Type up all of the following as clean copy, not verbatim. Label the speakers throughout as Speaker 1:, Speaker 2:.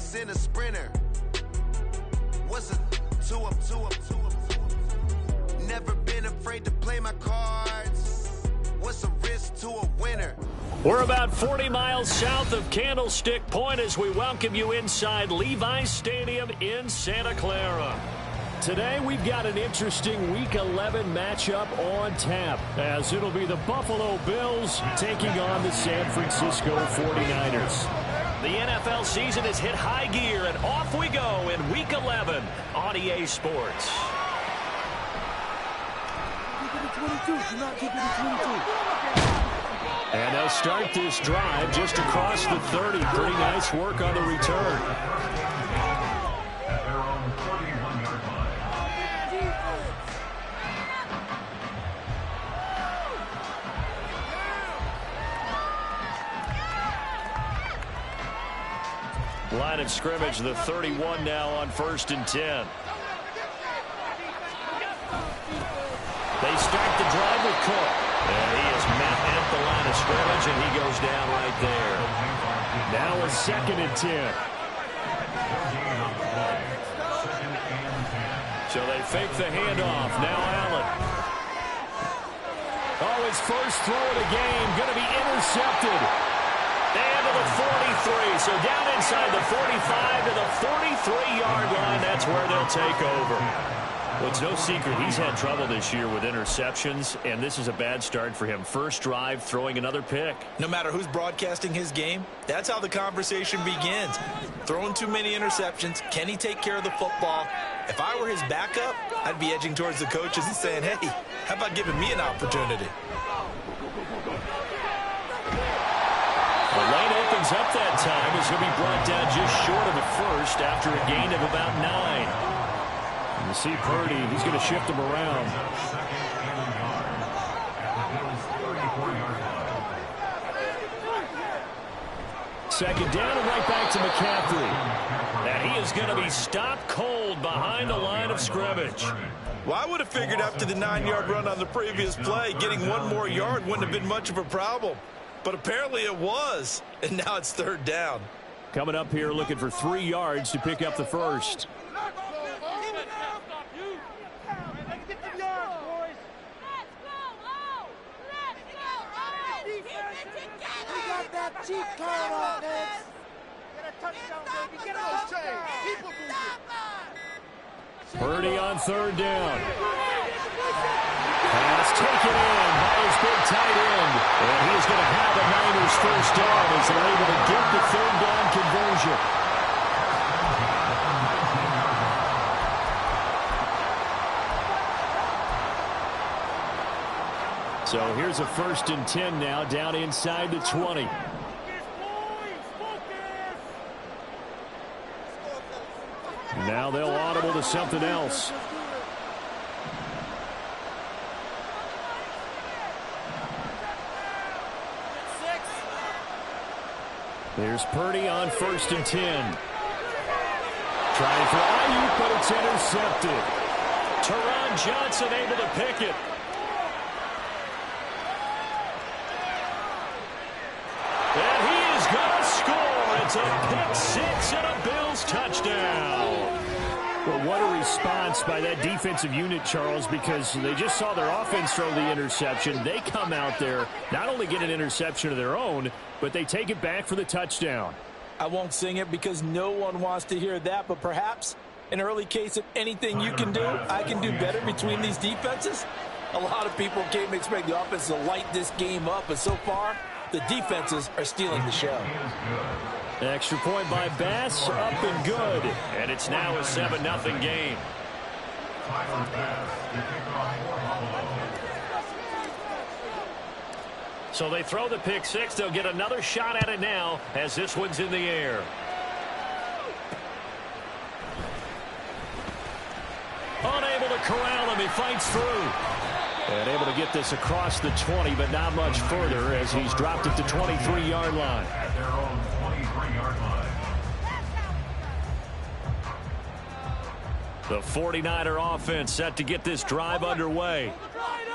Speaker 1: race in a sprinter. What's a two up? Never been afraid to play my cards. What's a risk to a winner?
Speaker 2: We're about 40 miles south of Candlestick Point as we welcome you inside Levi's Stadium in Santa Clara. Today we've got an interesting Week 11 matchup on tap, as it'll be the Buffalo Bills taking on the San Francisco 49ers. The NFL season has hit high gear, and off we go in Week 11 on EA Sports. And they'll start this drive just across the 30. Pretty nice work on the return. Line of scrimmage, the 31 now on 1st and 10. They start the drive with Cook. And he is met at the line of scrimmage, and he goes down right there. Now a 2nd and 10. So they fake the handoff. Now Allen. Oh, his first throw of the game going to be intercepted. And to the 43. So down inside the 45 to the 43-yard line. That's where they'll take over. Well, it's no secret he's had trouble this year with interceptions, and this is a bad start for him. First drive, throwing another pick.
Speaker 3: No matter who's broadcasting his game, that's how the conversation begins. Throwing too many interceptions, can he take care of the football? If I were his backup, I'd be edging towards the coaches and saying, hey, how about giving me an opportunity?
Speaker 2: The lane opens up that time as he'll be brought down just short of the first after a gain of about 9. You see Purdy, he's going to shift him around. Second down and right back to McCaffrey. And he is going to be stopped cold behind the line of scrimmage.
Speaker 3: Well, I would have figured after the 9-yard run on the previous play, getting one more yard wouldn't have been much of a problem. But apparently it was, and now it's 3rd down.
Speaker 2: Coming up here looking for 3 yards to pick up the first.
Speaker 4: Cheat code on this. Get a touchdown, baby. Get those chains. Keep it moving.
Speaker 2: Purdy on 3rd down. Pass taken in by his big tight end. And he is going to have the Niners first down as they're able to get the 3rd down conversion. So here's a 1st and 10 now down inside the 20. Now they'll audible to something else. There's Purdy on 1st and 10. Trying for Ayuk, but it's intercepted. Teron Johnson able to pick it. And he is going to score. It's a pick 6 and a Bills touchdown. Well, what a response by that defensive unit, Charles, because they just saw their offense throw the interception. They come out there, not only get an interception of their own, but they take it back for the touchdown.
Speaker 3: I won't sing it because no one wants to hear that, but perhaps an early case of anything you can do, I can do better between these defenses. A lot of people came to expect the offense to light this game up, but so far, the defenses are stealing the show.
Speaker 2: Extra point by Bass, up and good. And it's now a 7-0 game. So they throw the pick 6. They'll get another shot at it now as this one's in the air. Unable to corral him. He fights through. And able to get this across the 20, but not much further as he's dropped it to 23-yard line. The 49er offense set to get this drive underway.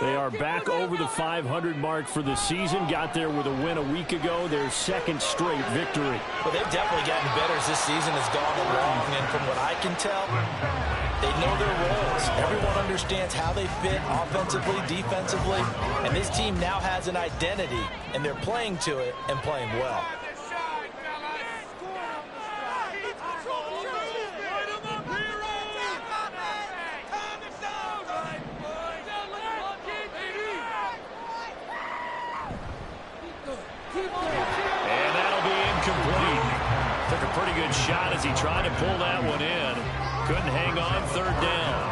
Speaker 2: They are back over the 500 mark for the season. Got there with a win a week ago, their second straight victory.
Speaker 3: Well, they've definitely gotten better as this season has gone along. And from what I can tell, they know their roles. Everyone understands how they fit offensively, defensively. And this team now has an identity, and they're playing to it and playing well.
Speaker 2: And that'll be incomplete. Took a pretty good shot as he tried to pull that one in. Couldn't hang on third down.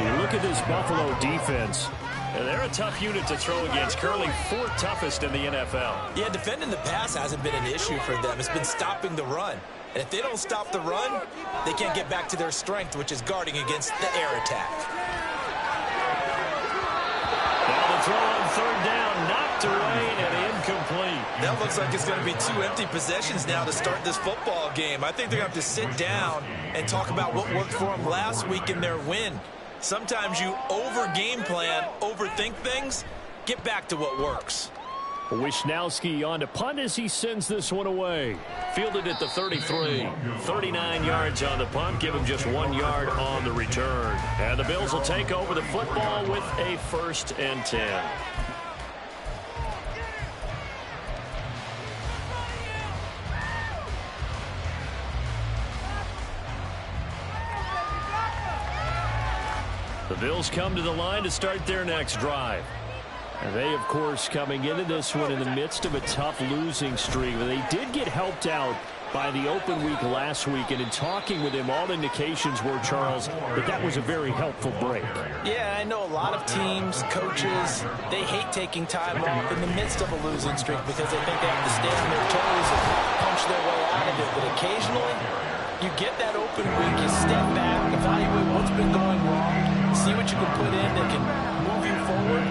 Speaker 2: You look at this Buffalo defense. They're a tough unit to throw against. Currently fourth toughest in the NFL.
Speaker 3: Yeah, defending the pass hasn't been an issue for them. It's been stopping the run. And if they don't stop the run, they can't get back to their strength, which is guarding against the air attack.
Speaker 2: Now the throw on third down, knocked away and incomplete.
Speaker 3: That looks like it's going to be 2 empty possessions now to start this football game. I think they're going to have to sit down and talk about what worked for them last week in their win. Sometimes you over-game plan, overthink things. Get back to what works.
Speaker 2: Wishnowski on to punt as he sends this one away. Fielded at the 33. 39 yards on the punt. Give him just 1 yard on the return. And the Bills will take over the football with a 1st and 10. The Bills come to the line to start their next drive. And they, of course, coming into this one in the midst of a tough losing streak. But they did get helped out by the open week last week. And in talking with him, all indications were, Charles, that was a very helpful break.
Speaker 3: Yeah, I know a lot of teams, coaches, they hate taking time off in the midst of a losing streak because they think they have to stay on their toes and punch their way out of it. But occasionally, you get that open week, you step back, evaluate what's been going wrong, see what you can put in that can move you forward,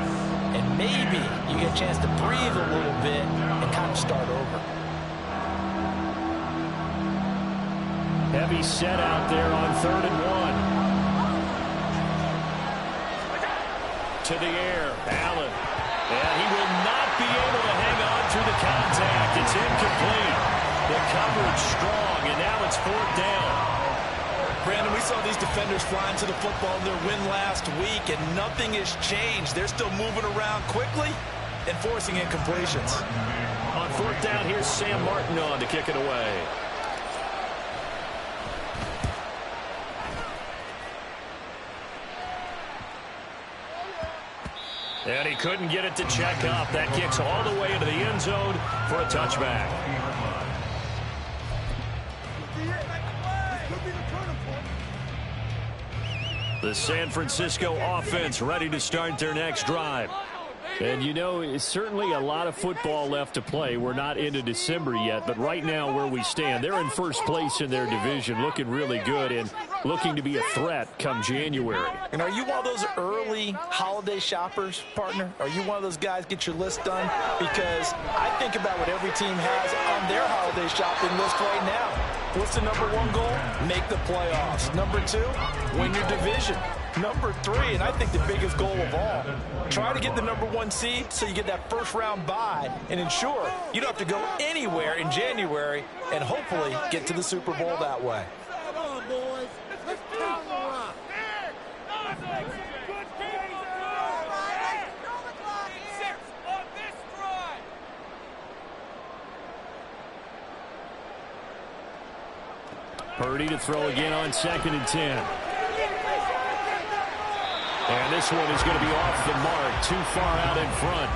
Speaker 3: and maybe you get a chance to breathe a little bit and kind of start over.
Speaker 2: Heavy set out there on 3rd and 1. To the air, Allen. And he will not be able to hang on through the contact. It's incomplete. The coverage strong, and now it's 4th down.
Speaker 3: Brandon, we saw these defenders flying to the football in their win last week, and nothing has changed. They're still moving around quickly and forcing incompletions.
Speaker 2: On 4th down, here's Sam Martin on to kick it away. And he couldn't get it to check up. That kicks all the way into the end zone for a touchback. The San Francisco offense ready to start their next drive. And, you know, it's certainly a lot of football left to play. We're not into December yet, but right now where we stand, they're in first place in their division, looking really good and looking to be a threat come January.
Speaker 3: And are you one of those early holiday shoppers, partner? Are you one of those guys get your list done? Because I think about what every team has on their holiday shopping list right now. What's the #1 goal? Make the playoffs. #2, win your division. #3, and I think the biggest goal of all, try to get the #1 seed so you get that first-round bye and ensure you don't have to go anywhere in January and hopefully get to the Super Bowl that way.
Speaker 4: Come on, boys. Let's pound the rock.
Speaker 2: Purdy to throw again on 2nd and 10. And this one is going to be off the mark, too far out in front.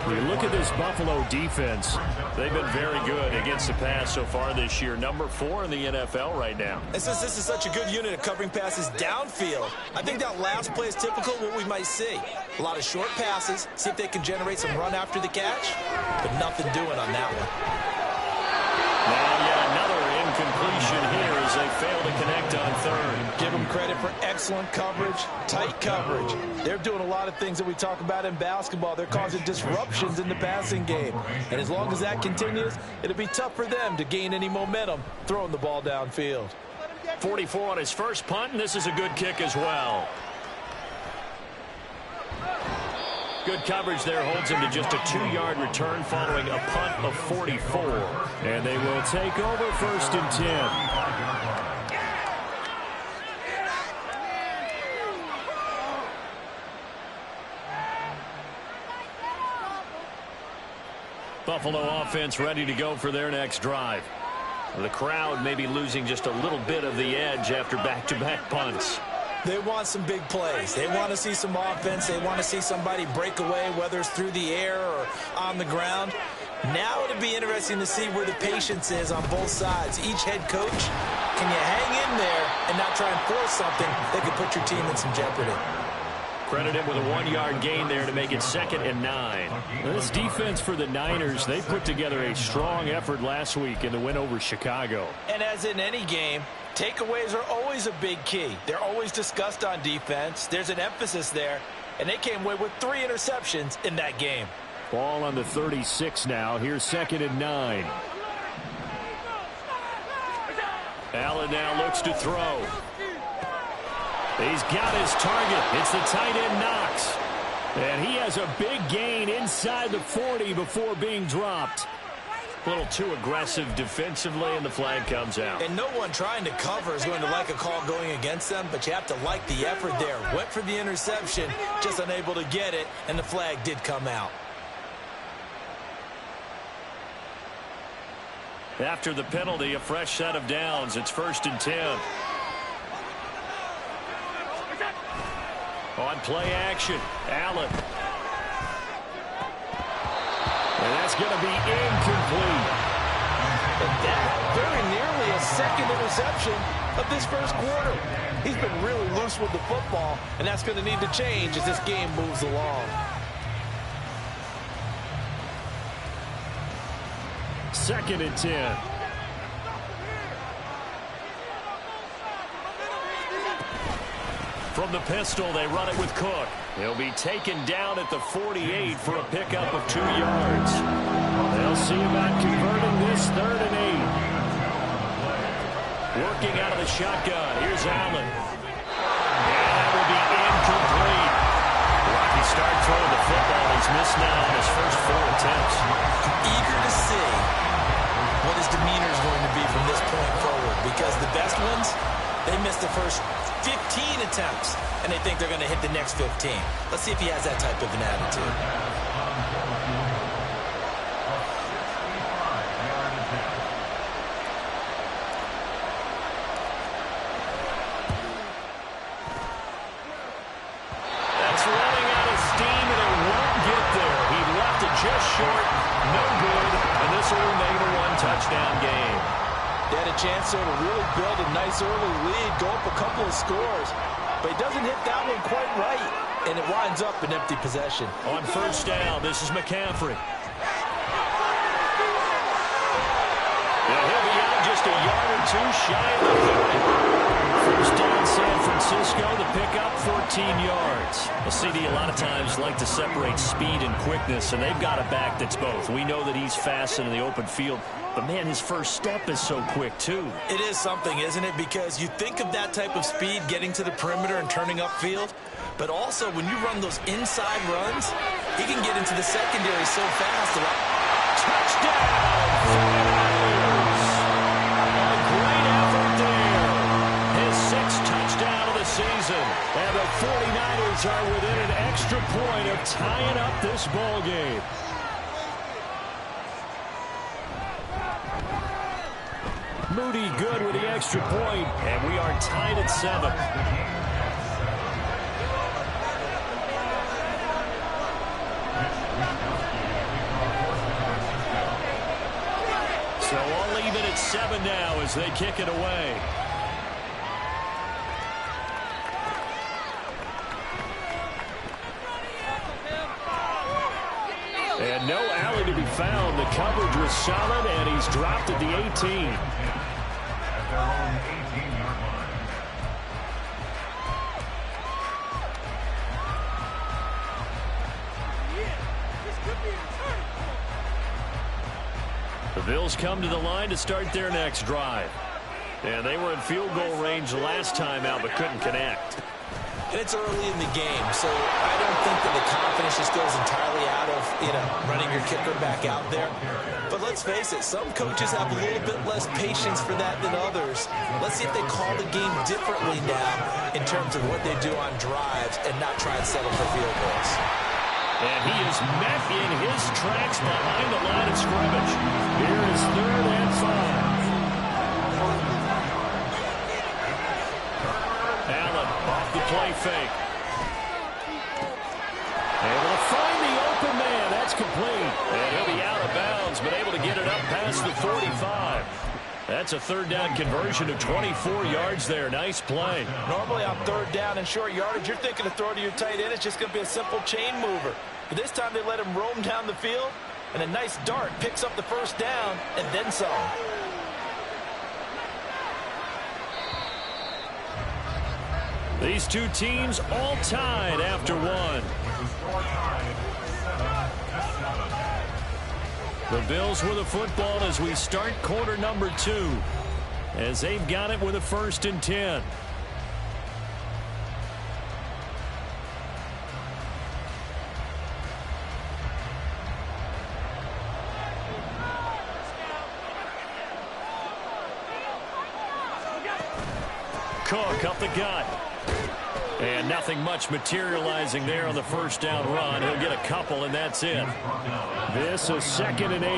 Speaker 2: When you look at this Buffalo defense, they've been very good against the pass so far this year. #4 in the NFL right now.
Speaker 3: And since this is such a good unit of covering passes downfield, I think that last play is typical of what we might see. A lot of short passes, see if they can generate some run after the catch, but nothing doing on that one.
Speaker 2: Now yet another incompletion here as they fail to connect on 3rd.
Speaker 3: Give them credit for excellent coverage, tight coverage. They're doing a lot of things that we talk about in basketball. They're causing disruptions in the passing game. And as long as that continues, it'll be tough for them to gain any momentum throwing the ball downfield.
Speaker 2: 44 on his first punt, and this is a good kick as well. Good coverage there holds him to just a 2-yard return following a punt of 44. And they will take over 1st and 10. Buffalo offense ready to go for their next drive. The crowd may be losing just a little bit of the edge after back-to-back punts.
Speaker 3: They want some big plays. They want to see some offense. They want to see somebody break away, whether it's through the air or on the ground. Now it'll be interesting to see where the patience is on both sides. Each head coach, can you hang in there and not try and force something that could put your team in some jeopardy?
Speaker 2: Credit him with a 1-yard gain there to make it 2nd and 9. This defense for the Niners, they put together a strong effort last week in the win over Chicago.
Speaker 3: And as in any game, takeaways are always a big key. They're always discussed on defense. There's an emphasis there, and they came away with 3 interceptions in that game.
Speaker 2: Ball on the 36 now. Here's 2nd and 9. Allen now looks to throw. He's got his target. It's the tight end Knox. And he has a big gain inside the 40 before being dropped. A little too aggressive defensively, and the flag comes out.
Speaker 3: And no one trying to cover is going to like a call going against them, but you have to like the effort there. Went for the interception, just unable to get it, and the flag did come out.
Speaker 2: After the penalty, a fresh set of downs. It's 1st and 10. On play action, Allen. And that's going to be incomplete.
Speaker 3: And that very nearly a 2nd interception of this 1st quarter. He's been really loose with the football, and that's going to need to change as this game moves along.
Speaker 2: 2nd and 10. From the pistol, they run it with Cook. He'll be taken down at the 48 for a pickup of 2 yards. They'll see about converting this 3rd and 8. Working out of the shotgun. Here's Allen. And that will be incomplete. Rocky start throwing the football. He's missed now on his first 4 attempts.
Speaker 3: Eager to see what his demeanor is going to be from this point forward, because the best ones, they missed the first 15 attempts, and they think they're going to hit the next 15. Let's see if he has that type of an attitude.
Speaker 2: That's running out of steam, and it won't get there. He left it just short, no good, and this will remain a 1-touchdown game.
Speaker 3: They had a chance there to really build a nice early lead, go up a couple of scores. But he doesn't hit that one quite right, and it winds up an empty possession.
Speaker 2: On 1st down, this is McCaffrey. And he'll be out just a yard or 2 shy of the 30. 1st down, San Francisco, the pickup, 14 yards. The CD a lot of times like to separate speed and quickness, and they've got a back that's both. We know that he's fast in the open field, but, man, his first step is so quick, too.
Speaker 3: It is something, isn't it? Because you think of that type of speed getting to the perimeter and turning upfield, but also when you run those inside runs, he can get into the secondary so fast.
Speaker 2: Touchdown! A great effort there. His 6th touchdown of the season. And the 49ers are within an extra point of tying up this ball game. Moody good with the extra point, and we are tied at 7. So all even at 7 now as they kick it away. And no alley to be found. The coverage was solid, and he's dropped at the 18. The Bills come to the line to start their next drive. And they were in field goal range last time out, but couldn't connect.
Speaker 3: And it's early in the game, so I don't think that the confidence just goes entirely out of, running your kicker back out there. But let's face it, some coaches have a little bit less patience for that than others. Let's see if they call the game differently now in terms of what they do on drives and not try and settle for field goals.
Speaker 2: And he is met in his tracks behind the line of scrimmage. Here is 3rd and 5. Allen off the play fake. Able to find the open man. That's complete. And he'll be out of bounds, but able to get it up past the 45. That's a 3rd down conversion of 24 yards there. Nice play.
Speaker 3: Normally on 3rd down and short yardage, you're thinking to throw to your tight end. It's just going to be a simple chain mover. But this time they let him roam down the field, and a nice dart picks up the 1st down and then some.
Speaker 2: These two teams all tied after 1. The Bills with the football as we start quarter number 2, as they've got it with a 1st and 10. Cook up the gut. And nothing much materializing there on the 1st down run. He'll get a couple, and that's it. This is 2nd and 8.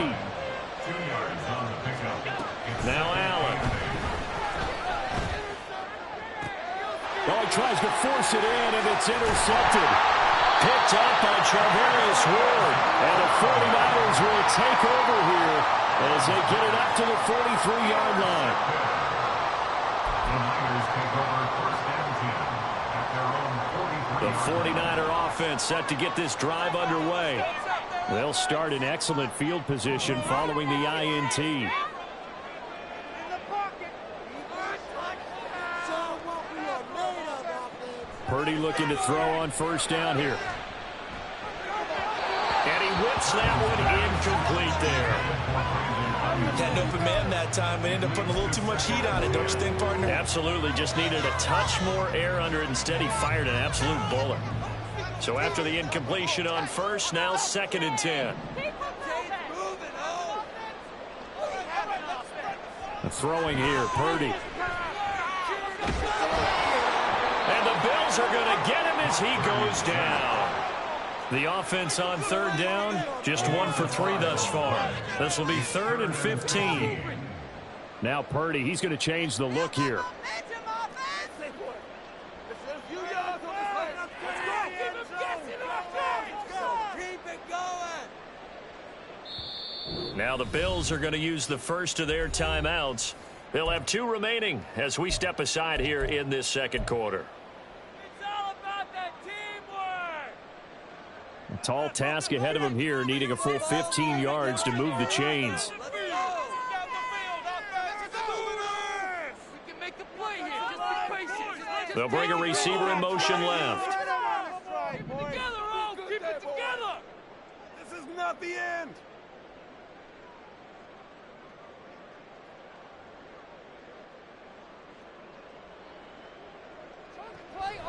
Speaker 2: Now Allen. Oh, he tries to force it in, and it's intercepted. Picked up by Charvarius Ward. And the 49ers will take over here as they get it up to the 43-yard line. The 49er offense set to get this drive underway. They'll start in excellent field position following the INT. Purdy looking to throw on 1st down here. And he whips that one incomplete there.
Speaker 3: Had an open man that time. We ended up putting a little too much heat on it, don't you think, partner?
Speaker 2: Absolutely. Just needed a touch more air under it. Instead, he fired an absolute bullet. So after the incompletion on 1st, now 2nd and 10. The throwing here, Purdy. And the Bills are going to get him as he goes down. The offense on 3rd down, just 1 for 3 thus far. This will be 3rd and 15. Now Purdy, he's going to change the look here. Now the Bills are going to use the 1st of their timeouts. They'll have 2 remaining as we step aside here in this 2nd quarter. A tall task ahead of him here, needing a full 15 yards to move the chains. They'll bring a receiver in motion left.
Speaker 4: Keep it together. This is not the end.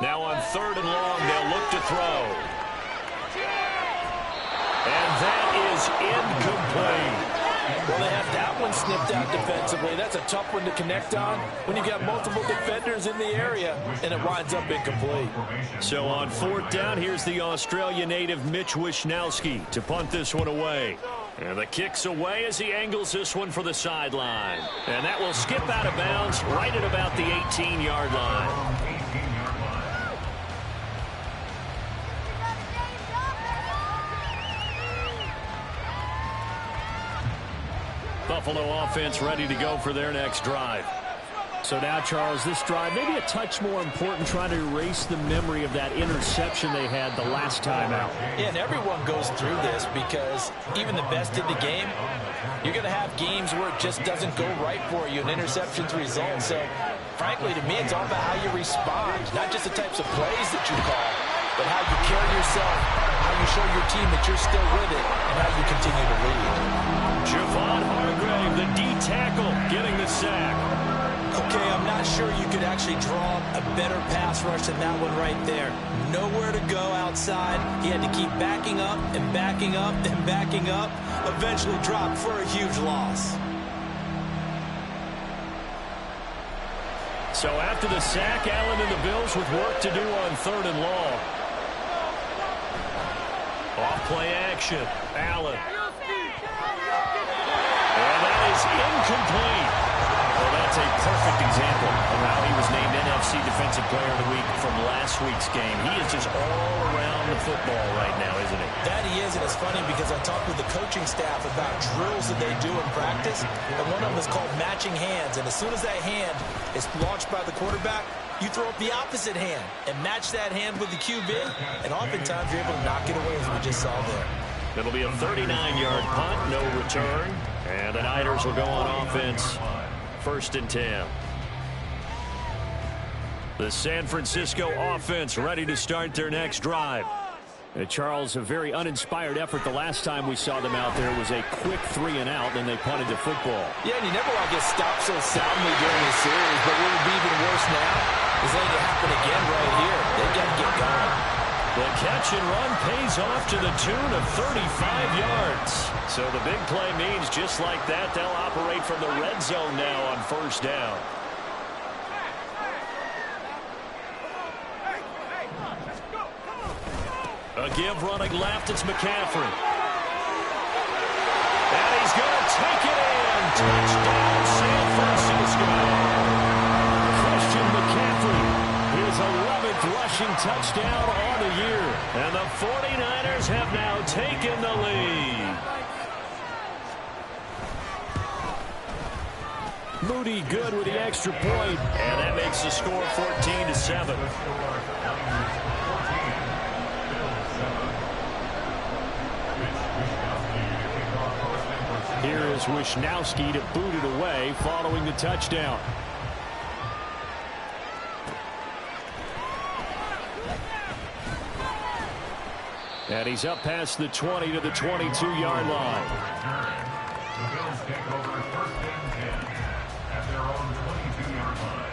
Speaker 2: Now on 3rd and long, they'll look to throw. And that is incomplete.
Speaker 3: Well, they have that one snipped out defensively. That's a tough one to connect on when you got multiple defenders in the area, and it winds up incomplete.
Speaker 2: So on 4th down, here's the Australia native Mitch Wishnowsky to punt this one away. And the kick's away as he angles this one for the sideline. And that will skip out of bounds right at about the 18-yard line. Buffalo offense ready to go for their next drive. So now, Charles, this drive maybe a touch more important, trying to erase the memory of that interception they had the last time out.
Speaker 3: Yeah, and everyone goes through this because even the best in the game, you're going to have games where it just doesn't go right for you, and interceptions result. So, frankly, to me, it's all about how you respond, not just the types of plays that you call, but how you carry yourself, how you show your team that you're still with it, and how you continue to lead.
Speaker 2: Javon Hargrave, the D tackle, getting the sack.
Speaker 3: Okay, I'm not not sure you could actually draw a better pass rush than that one right there. Nowhere to go outside. He had to keep backing up and backing up and backing up. Eventually dropped for a huge loss.
Speaker 2: So after the sack, Allen and the Bills with work to do on 3rd and long. Off-play action. Allen. And that is incomplete. Well, that's a perfect example of how he was named NFC Defensive Player of the Week from last week's game. He is just all around the football right now, isn't he?
Speaker 3: That he is, and it's funny because I talked with the coaching staff about drills that they do in practice, and one of them is called matching hands. And as soon as that hand is launched by the quarterback, you throw up the opposite hand and match that hand with the QB, and oftentimes you're able to knock it away, as we just saw there.
Speaker 2: It'll be a 39-yard punt, no return, and the Niners will go on offense. 1st and 10. The San Francisco offense ready to start their next drive. And Charles, a very uninspired effort the last time we saw them out there was a quick 3 and out, and they punted the football.
Speaker 3: Yeah, and you never want to get stopped so soundly during the series, but what would be even worse now is letting it happen again right here. They got to get going.
Speaker 2: The catch and run pays off to the tune of 35 yards. So the big play means just like that, they'll operate from the red zone now on 1st down. A give running left, it's McCaffrey. And he's going to take it in. Touchdown, San Francisco. Christian McCaffrey, his 11th rushing touchdown on the year. And the 49ers have now taken the lead. Moody good with the extra point. And that makes the score 14-7. Here is Wisnowski to boot it away following the touchdown. And he's up past the 20 to the 22-yard line.
Speaker 5: The Bills take over 1st and 10 at their own 22-yard line.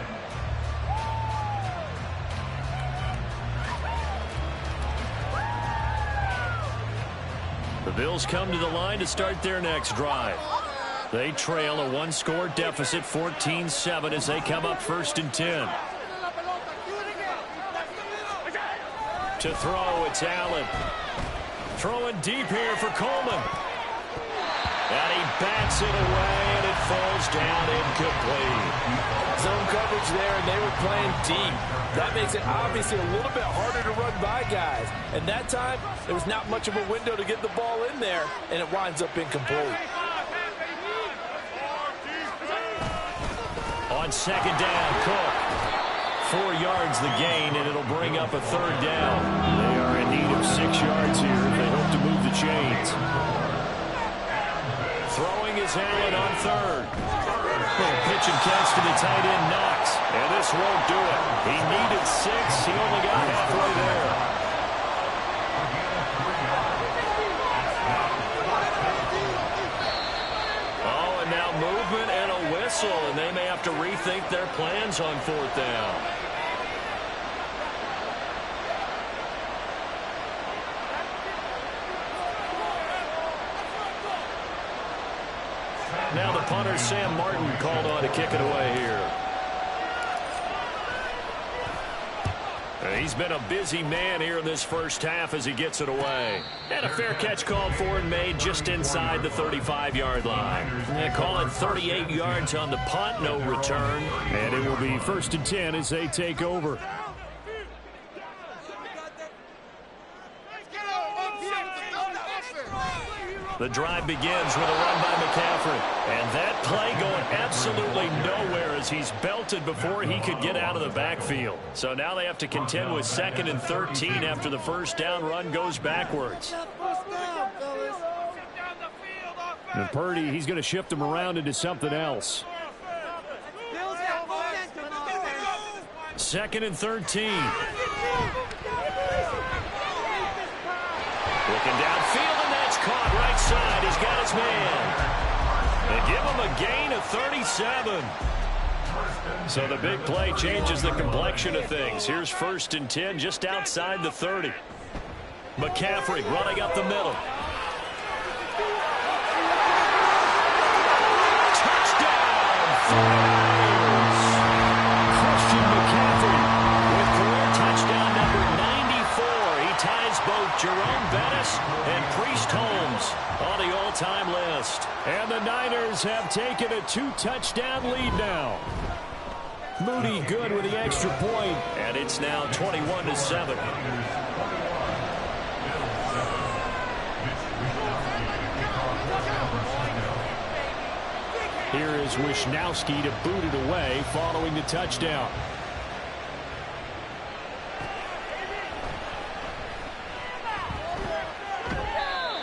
Speaker 2: The Bills come to the line to start their next drive. They trail a 1-score deficit, 14-7, as they come up 1st and 10. To throw, it's Allen. Throwing deep here for Coleman. And he bats it away, and it falls down incomplete.
Speaker 3: Zone coverage there, and they were playing deep. That makes it obviously a little bit harder to run by guys. And that time, there was not much of a window to get the ball in there, and it winds up incomplete.
Speaker 2: On 2nd down, Cook. 4 yards the gain, and it'll bring up a 3rd down. They are in need of 6 yards here if they hope to move the chains. Throwing is Allen on 3rd. Pitch and catch to the tight end, Knox. And this won't do it. He needed 6. He only got halfway there. Oh, and now movement and a whistle, and they may have to rethink their plans on 4th down. Now the punter, Sam Martin, called on to kick it away here. He's been a busy man here in this first half as he gets it away. And a fair catch called for and made just inside the 35-yard line. They call it 38 yards on the punt, no return. And it will be 1st and 10 as they take over. The drive begins with a run by McCaffrey. And that play going absolutely nowhere as he's belted before he could get out of the backfield. So now they have to contend with 2nd and 13 after the 1st down run goes backwards. And Purdy, he's going to shift him around into something else. 2nd and 13. Looking downfield, and that's caught right side. He's got his man. They give him a gain of 37. So the big play changes the complexion of things. Here's 1st and 10 just outside the 30. McCaffrey running up the middle. Christian McCaffrey with career touchdown number 94. He ties both Jerome Bettis and Priest Holmes on the all-time list. And the Niners have taken a 2-touchdown lead now. Moody good with the extra point, and it's now 21-7. Here is Wisnowski to boot it away following the touchdown.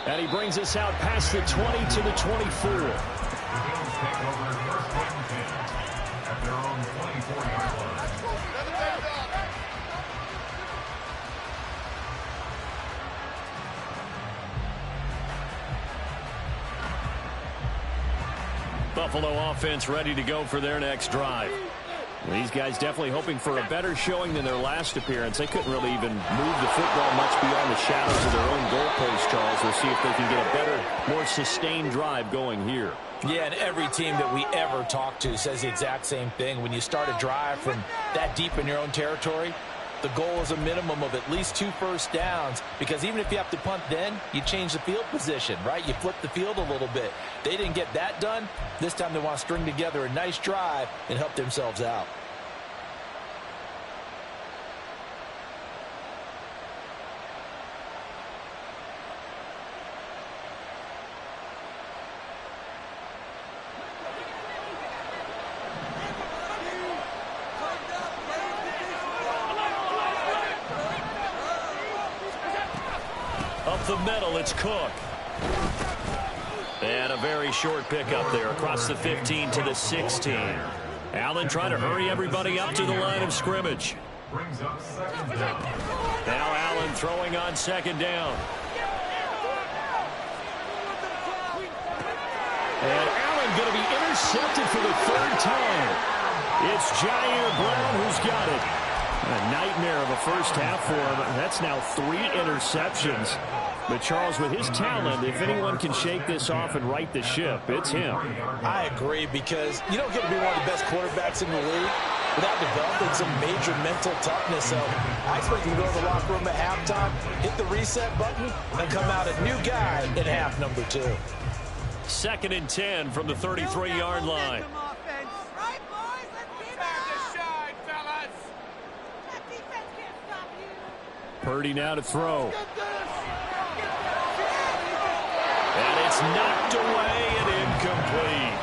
Speaker 2: And he brings us out past the 20 to the 24.
Speaker 5: The Bills take over 1st and 10 at their own 24-yard line.
Speaker 2: Buffalo offense ready to go for their next drive. Well, these guys definitely hoping for a better showing than their last appearance. They couldn't really even move the football much beyond the shadows of their own goalpost, Charles. We'll see if they can get a better, more sustained drive going here.
Speaker 3: Yeah, and every team that we ever talk to says the exact same thing. When you start a drive from that deep in your own territory, the goal is a minimum of at least 2 first downs, because even if you have to punt then, you change the field position, right? You flip the field a little bit. They didn't get that done. This time they want to string together a nice drive and help themselves out.
Speaker 2: Up the middle, it's Cook. And a very short pickup there across the 15 to the 16. Allen trying to hurry everybody up to the line of scrimmage.
Speaker 5: Brings up 2nd down.
Speaker 2: Now Allen throwing on 2nd down. And Allen going to be intercepted for the 3rd time. It's Jair Brown who's got it. A nightmare of a first half for him. That's now 3 interceptions. But Charles, with his talent, if anyone can shake this off and right the ship, it's him.
Speaker 3: I agree, because you don't get to be one of the best quarterbacks in the league without developing some major mental toughness. So I expect him to go to the locker room at halftime, hit the reset button, and come out a new guy in half number 2.
Speaker 2: 2nd and 10 from the 33-yard line. Purdy now to throw. And it's knocked away and incomplete.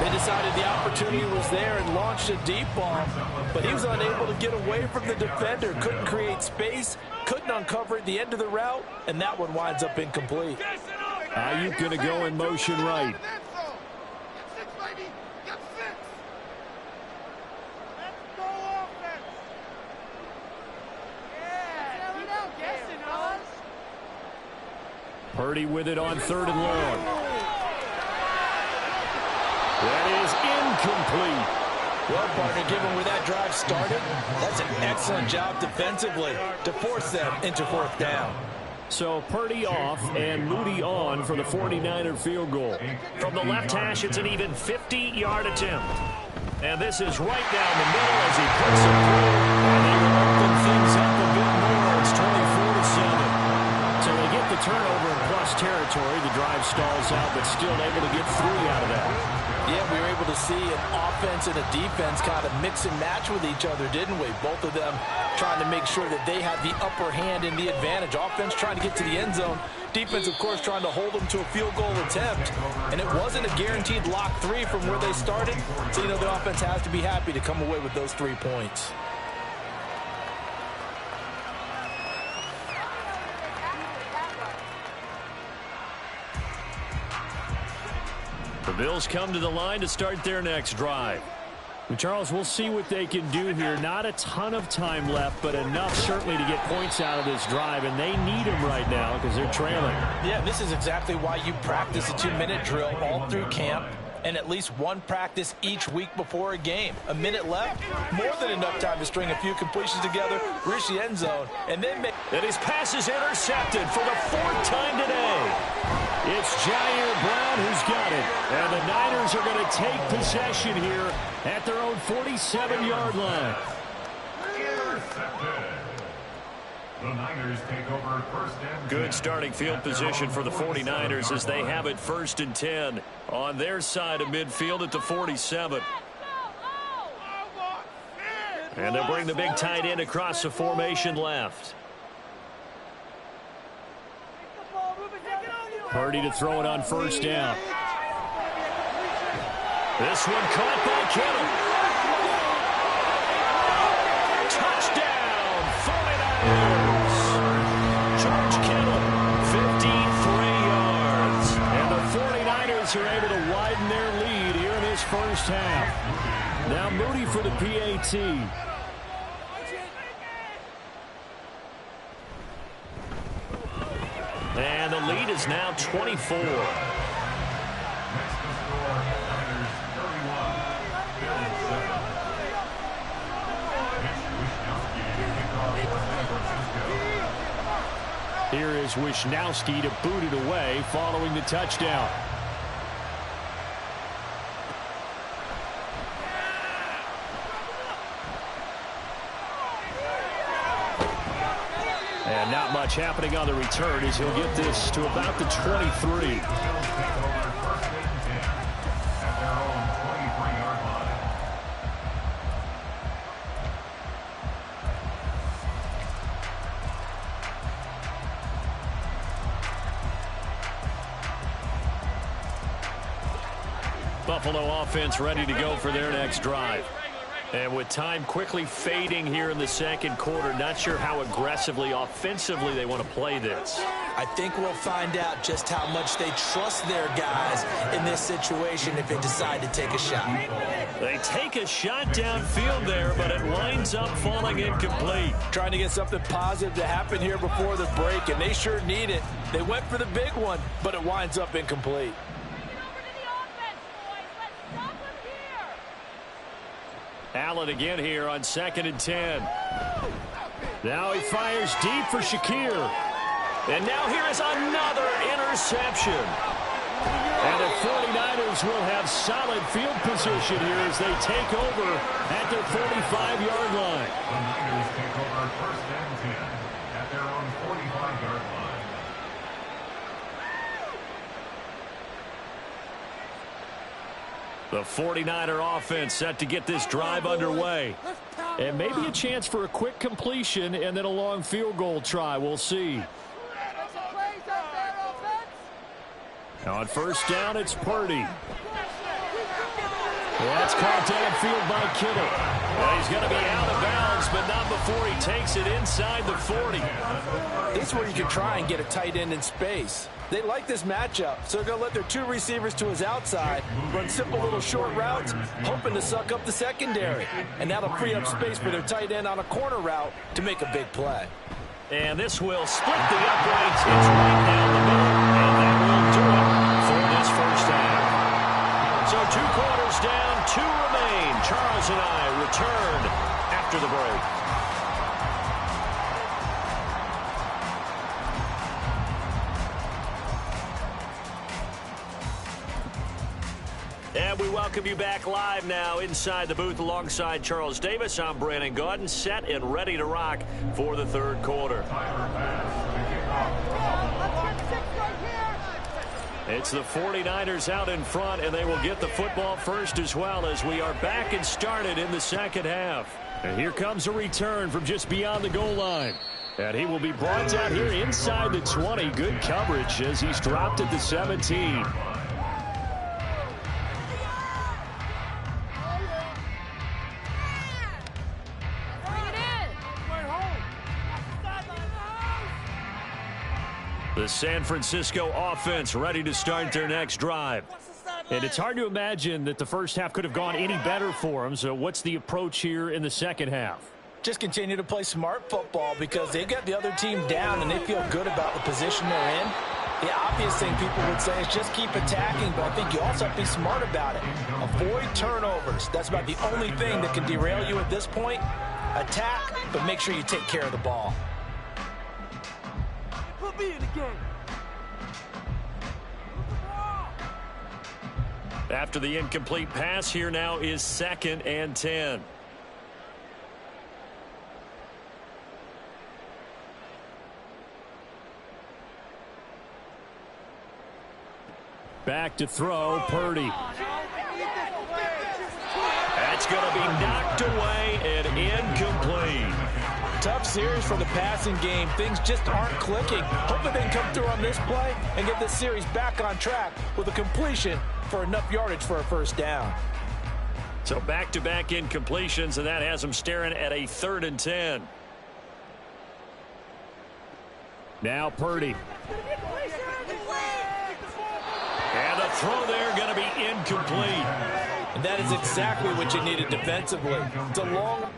Speaker 3: They decided the opportunity was there and launched a deep ball, but he was unable to get away from the defender. Couldn't create space, couldn't uncover at the end of the route, and that one winds up incomplete.
Speaker 2: Ayuk going to go in motion right. Purdy with it on 3rd and long. That is incomplete.
Speaker 3: Well, partner, given where that drive started, that's an excellent job defensively to force them into 4th down.
Speaker 2: So Purdy off and Moody on for the 49er field goal. From the left hash, it's an even 50-yard attempt. And this is right down the middle as he puts it through. And they will open things up a bit more. It's 24-7. So they get the turnover in plus territory. The drive stalls out, but still able to get 3 out of that.
Speaker 3: Yeah, we were able to see an offense and a defense kind of mix and match with each other, didn't we? Both of them trying to make sure that they had the upper hand and the advantage. Offense trying to get to the end zone. Defense, of course, trying to hold them to a field goal attempt. And it wasn't a guaranteed lock 3 from where they started. So, you know, the offense has to be happy to come away with those 3 points.
Speaker 2: The Bills come to the line to start their next drive. Well, Charles, we'll see what they can do here. Not a ton of time left, but enough certainly to get points out of this drive, and they need them right now because they're trailing.
Speaker 3: Yeah, this is exactly why you practice a 2-minute drill all through camp. and at least one practice each week before a game. A minute left, more than enough time to string a few completions together, reach the end zone, and then make...
Speaker 2: And his pass is intercepted for the 4th time today. It's Jair Brown who's got it. And the Niners are going to take possession here at their own 47-yard line.
Speaker 5: Intercepted. The Niners take over first and 10.
Speaker 2: Good starting field position for the 49ers as they have it 1st and 10 on their side of midfield at the 47. And they'll bring the big tight end across the formation left. Purdy to throw it on 1st down. This one caught by Kittle. Touchdown, 49ers. George Kittle, 53 yards. And the 49ers are able to widen their lead here in this first half. Now Moody for the PAT. And the lead is now 24.
Speaker 5: Next to score, Niners 31, Bills 7. Mitch Wishnowsky to kick off for San Francisco.
Speaker 2: Here is Wishnowsky to boot it away following the touchdown. And not much happening on the return as he'll get this to about the 23.
Speaker 5: Bills take over first and 10 at their own 23-yard line.
Speaker 2: Buffalo offense ready to go for their next drive. And with time quickly fading here in the second quarter, not sure how aggressively, offensively they want to play this.
Speaker 3: I think we'll find out just how much they trust their guys in this situation if they decide to take a shot.
Speaker 2: They take a shot downfield there, but it winds up falling incomplete.
Speaker 3: Trying to get something positive to happen here before the break, and they sure need it. They went for the big one, but it winds up incomplete.
Speaker 2: Allen again here on 2nd and 10. Now he fires deep for Shakir. And now here is another interception. And the 49ers will have solid field position here as they take over at their 45-yard line.
Speaker 5: The Niners take over first and 10 at their own 45-yard line.
Speaker 2: The 49er offense set to get this drive underway. And maybe a chance for a quick completion and then a long field goal try. We'll see. On 1st down, it's Purdy. That's caught downfield by Kittle. Well, he's going to be out of bounds, but not before he takes it inside the 40.
Speaker 3: This is where you can try and get a tight end in space. They like this matchup, so they're going to let their 2 receivers to his outside run simple little short routes, hoping to suck up the secondary. And that'll free up space for their tight end on a corner route to make a big play.
Speaker 2: And this will split the uprights. It's right down the middle, and that will do it for this first half. So 2 quarters down, 2 remain. Charles and I return after the break. And we welcome you back live now inside the booth alongside Charles Davis. I'm Brandon Gaudin, set and ready to rock for the 3rd quarter. It's the 49ers out in front, and they will get the football first as well as we are back and started in the 2nd half. And here comes a return from just beyond the goal line. And he will be brought down here inside the 20. Good coverage as he's dropped at the 17. The San Francisco offense ready to start their next drive. And it's hard to imagine that the first half could have gone any better for them. So what's the approach here in the second half?
Speaker 3: Just continue to play smart football because they got the other team down and they feel good about the position they're in. The obvious thing people would say is just keep attacking, but I think you also have to be smart about it. Avoid turnovers. That's about the only thing that can derail you at this point. Attack, but make sure you take care of the ball.
Speaker 4: Put me in the game.
Speaker 2: After the incomplete pass, here now is 2nd and 10. Back to throw, Purdy. That's going to be knocked away and incomplete.
Speaker 3: Tough series for the passing game. Things just aren't clicking. Hopefully they can come through on this play and get this series back on track with a completion for enough yardage for a first down.
Speaker 2: So back-to-back incompletions, and that has them staring at a 3rd and 10. Now Purdy. And the throw there going to be incomplete.
Speaker 3: And that is exactly what you needed defensively. It's a long...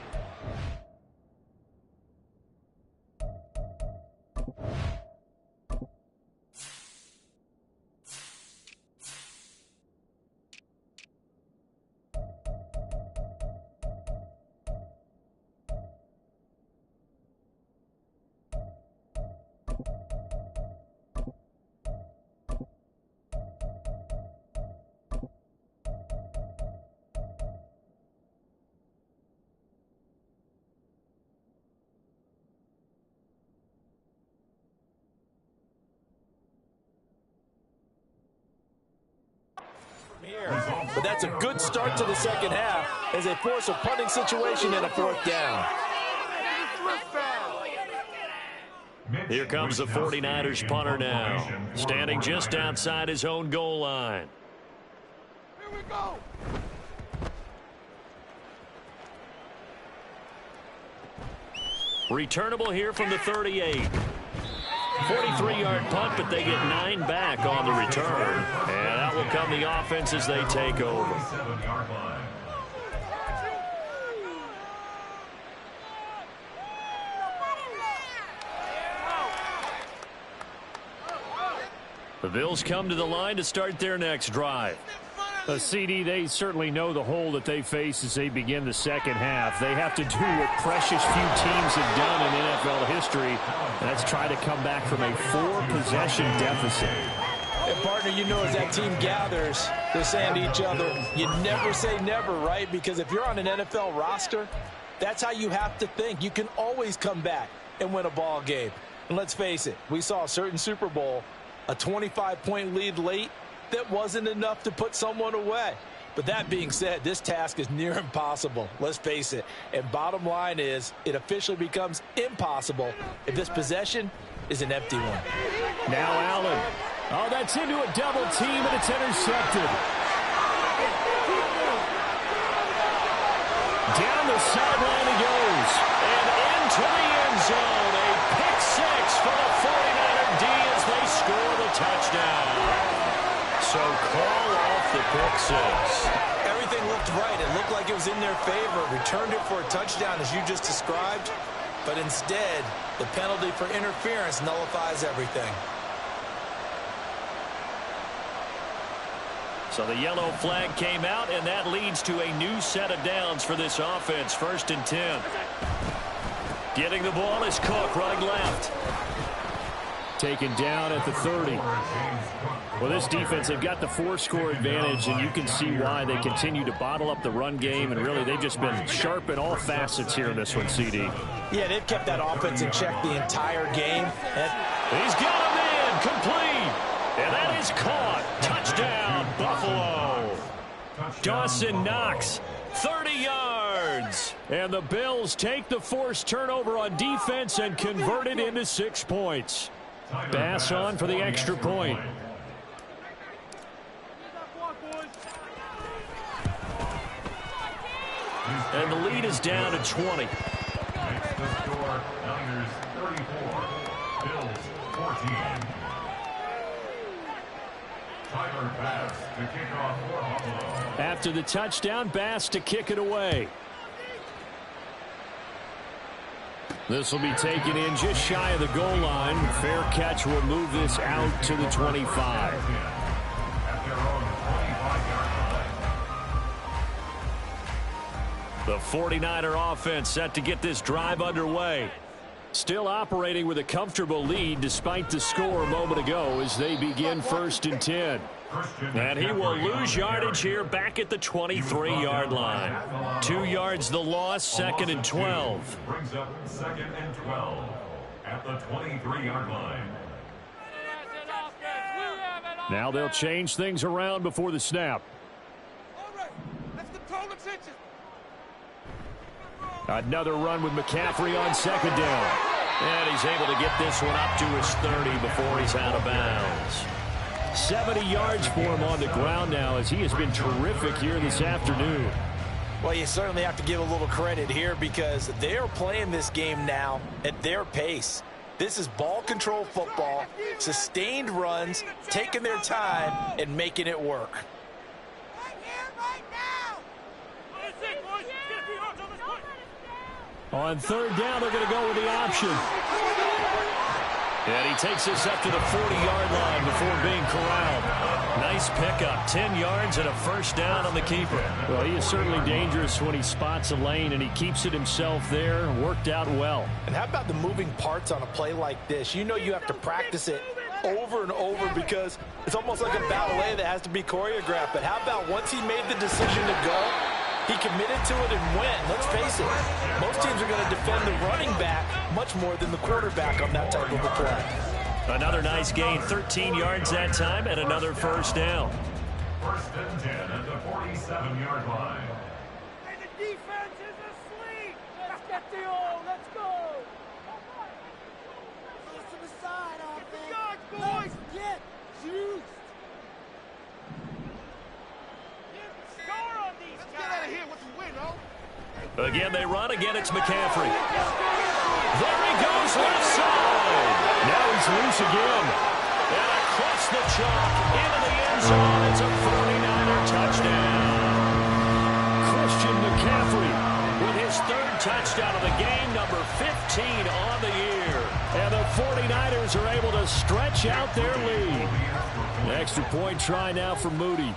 Speaker 3: But that's a good start to the second half as they force a punting situation and a 4th down.
Speaker 2: Here comes the 49ers punter now, standing just outside his own goal line.
Speaker 4: Here we go.
Speaker 2: Returnable here from the 38. 43-yard punt, but they get 9 back on the return. And out will come the offense as they take over. The Bills come to the line to start their next drive.
Speaker 6: CD, they certainly know the hole that they face as they begin the second half. They have to do what precious few teams have done in NFL history, and that's try to come back from a 4-possession deficit.
Speaker 3: And partner, you know, as that team gathers, they're saying to each other, you never say never, right? Because if you're on an NFL roster, that's how you have to think. You can always come back and win a ball game. And let's face it, we saw a certain Super Bowl, a 25-point lead late, that wasn't enough to put someone away. But that being said, this task is near impossible. Let's face it. And bottom line is, it officially becomes impossible if this possession is an empty one.
Speaker 6: Now Allen. Oh, that's into a double team, and it's intercepted. Down the sideline he goes. And into the end zone. A pick 6 for the 49er D as they score the touchdown.
Speaker 2: So call off the pick 6.
Speaker 3: Everything looked right. It looked like it was in their favor. Returned it for a touchdown, as you just described. But instead, the penalty for interference nullifies everything.
Speaker 2: So the yellow flag came out, and that leads to a new set of downs for this offense. 1st and 10. Getting the ball is Cook, running left.
Speaker 6: Taken down at the 30. Well, this defense, they've got the 4-score advantage, and you can see why they continue to bottle up the run game, and really they've just been sharp in all facets here in this one, CD.
Speaker 3: Yeah, they've kept that offense in check the entire game.
Speaker 2: He's got a man, complete, and that is caught. Touchdown, Buffalo. Dawson Knox, 30 yards. And the Bills take the forced turnover on defense and convert it into 6 points. Bass on for the extra point. And the lead is down to 20.
Speaker 5: Makes the score Niners 34, Bills 14. Tyler Bass to kick off for Buffalo.
Speaker 2: After the touchdown, Bass to kick it away. This will be taken in just shy of the goal line. Fair catch will move this out to the 25. The 49er offense set to get this drive underway. Still operating with a comfortable lead despite the score a moment ago as they begin 1st and 10. And he will lose yardage here back at the 23-yard line. 2 yards the loss, 2nd and 12.
Speaker 5: Brings up 2nd and 12 at the 23-yard line.
Speaker 2: Now they'll change things around before the snap. Another run with McCaffrey on 2nd down. And he's able to get this one up to his 30 before he's out of bounds. 70 yards for him on the ground now as he has been terrific here this afternoon.
Speaker 3: Well, you certainly have to give a little credit here because they're playing this game now at their pace. This is ball control football, sustained runs, taking their time and making it work.
Speaker 2: On 3rd down, they're going to go with the option. And he takes this up to the 40-yard line before being corralled. Nice pickup, 10 yards and a 1st down on the keeper. Well, he is certainly dangerous when he spots a lane, and he keeps it himself there. Worked out well.
Speaker 3: And how about the moving parts on a play like this? You know you have to practice it over and over because it's almost like a ballet that has to be choreographed. But how about once he made the decision to go, he committed to it and went. Let's face it, most teams are going to defend the running back much more than the quarterback on that type of a play.
Speaker 2: Another nice gain, 13 yards that time, and another 1st down.
Speaker 5: 1st and 10 at the 47-yard line.
Speaker 4: Hey, the defense is asleep. Let's get the old. Let's go. Close to the side, offense. Get the yards, boys. Let's get juiced.
Speaker 2: Again, they run. Again, it's McCaffrey. There he goes, left side. Now he's loose again. And across the chalk, into the end zone. It's a 49er touchdown. Christian McCaffrey with his 3rd touchdown of the game, number 15 on the year. And the 49ers are able to stretch out their lead. An extra point try now for Moody.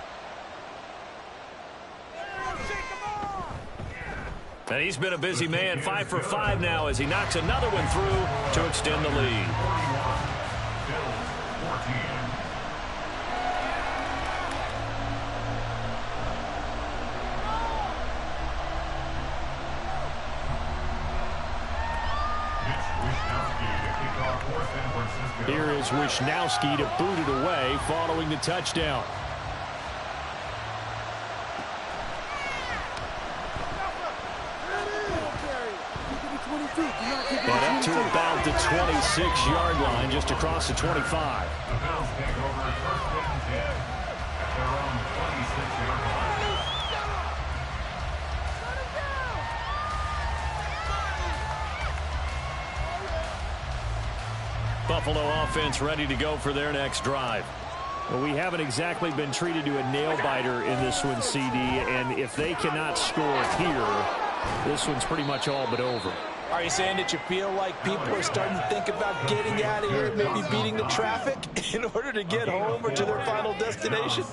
Speaker 2: And he's been a busy man, 5 for 5 now as he knocks another one through to extend the lead. Here is Wisnowski to boot it away following the touchdown. And up to about the 26-yard line, just across the 25.
Speaker 5: The Bills take over 1st and 10 at their own 26-yard line.
Speaker 2: Buffalo offense ready to go for their next drive. Well, we haven't exactly been treated to a nail-biter in this one, CD, and if they cannot score here, this one's pretty much all but over.
Speaker 3: Are you saying that you feel like people are starting to think about getting out of here, maybe beating the traffic in order to get home or to their final destination?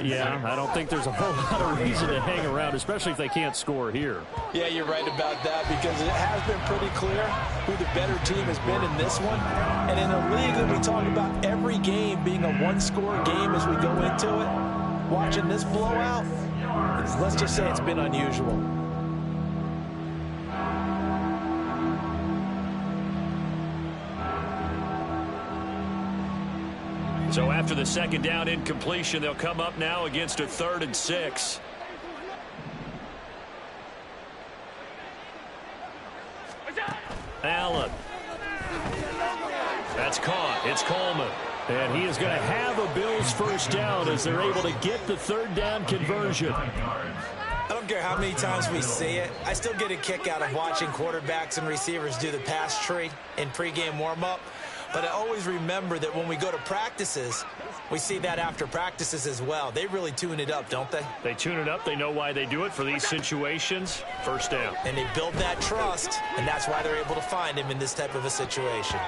Speaker 2: Yeah, I don't think there's a whole lot of reason to hang around, especially if they can't score here.
Speaker 3: Yeah, you're right about that because it has been pretty clear who the better team has been in this one. And in a league that we talk about every game being a one-score game as we go into it, watching this blowout, let's just say it's been unusual.
Speaker 2: So after the 2nd down incompletion, they'll come up now against a 3rd and 6. Allen. That's caught. It's Coleman. And he is going to have a Bills 1st down as they're able to get the 3rd down conversion.
Speaker 3: I don't care how many times we see it. I still get a kick out of watching quarterbacks and receivers do the pass tree in pregame warm-up. But I always remember that when we go to practices, we see that after practices as well. They really tune it up, don't they?
Speaker 6: They tune it up. They know why they do it for these situations. First down.
Speaker 3: And they build that trust, and that's why they're able to find him in this type of a situation.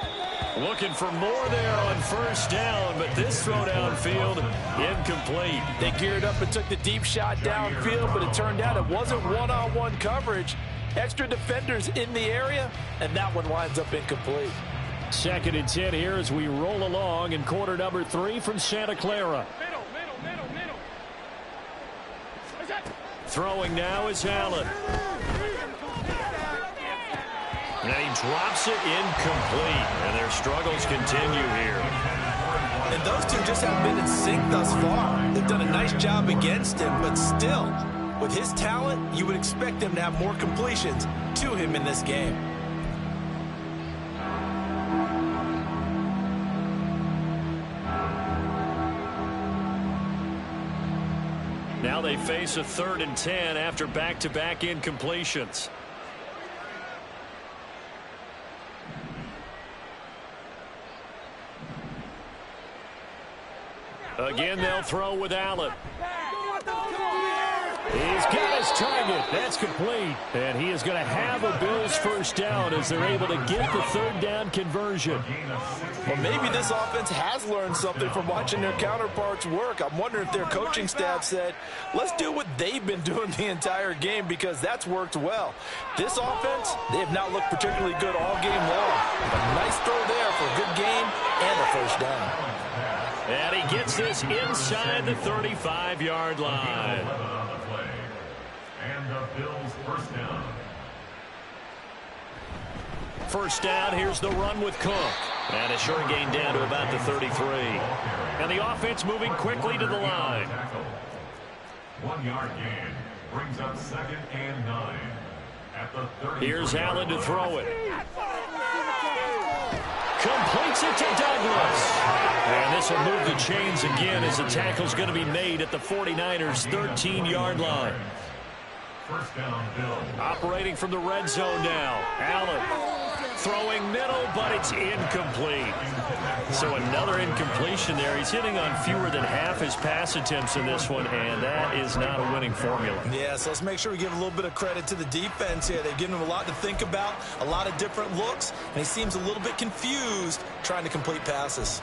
Speaker 6: Looking for more there on first down, but this throw downfield incomplete.
Speaker 3: They geared up and took the deep shot downfield, but it turned out it wasn't one-on-one coverage. Extra defenders in the area, and that one winds up incomplete.
Speaker 2: 2nd and 10 here as we roll along in quarter number 3 from Santa Clara.
Speaker 4: Middle.
Speaker 2: Throwing now is Allen. And he drops it incomplete. And their struggles continue here.
Speaker 3: And those two just haven't been in sync thus far. They've done a nice job against him, but still, with his talent, you would expect them to have more completions to him in this game.
Speaker 2: Now they face a 3rd and 10 after back-to-back incompletions. Again, they'll throw with Allen. He's got his target. That's complete. And he is going to have a Bills first down as they're able to get the 3rd down conversion.
Speaker 3: Well, maybe this offense has learned something from watching their counterparts work. I'm wondering if their coaching staff said, let's do what they've been doing the entire game because that's worked well. This offense, they have not looked particularly good all game long. A nice throw there for a good game and a first down.
Speaker 2: And he gets this inside the 35-yard line.
Speaker 5: And the Bills first down.
Speaker 2: First down, here's the run with Cook. And a short gain down to about the 33. And the offense moving quickly to the line.
Speaker 5: 1 yard gain brings up 2nd and 9. At the 30.
Speaker 2: Here's Allen to throw it. Completes it to Douglas. And this will move the chains again as the tackle's going to be made at the 49ers' 13-yard line.
Speaker 5: First down, Bills.
Speaker 2: Operating from the red zone now. Allen throwing middle, but it's incomplete. So another incompletion there. He's hitting on fewer than half his pass attempts in this one, and that is not a winning formula.
Speaker 3: Yeah, so let's make sure we give a little bit of credit to the defense here. They've given him a lot to think about, a lot of different looks, and he seems a little bit confused trying to complete passes.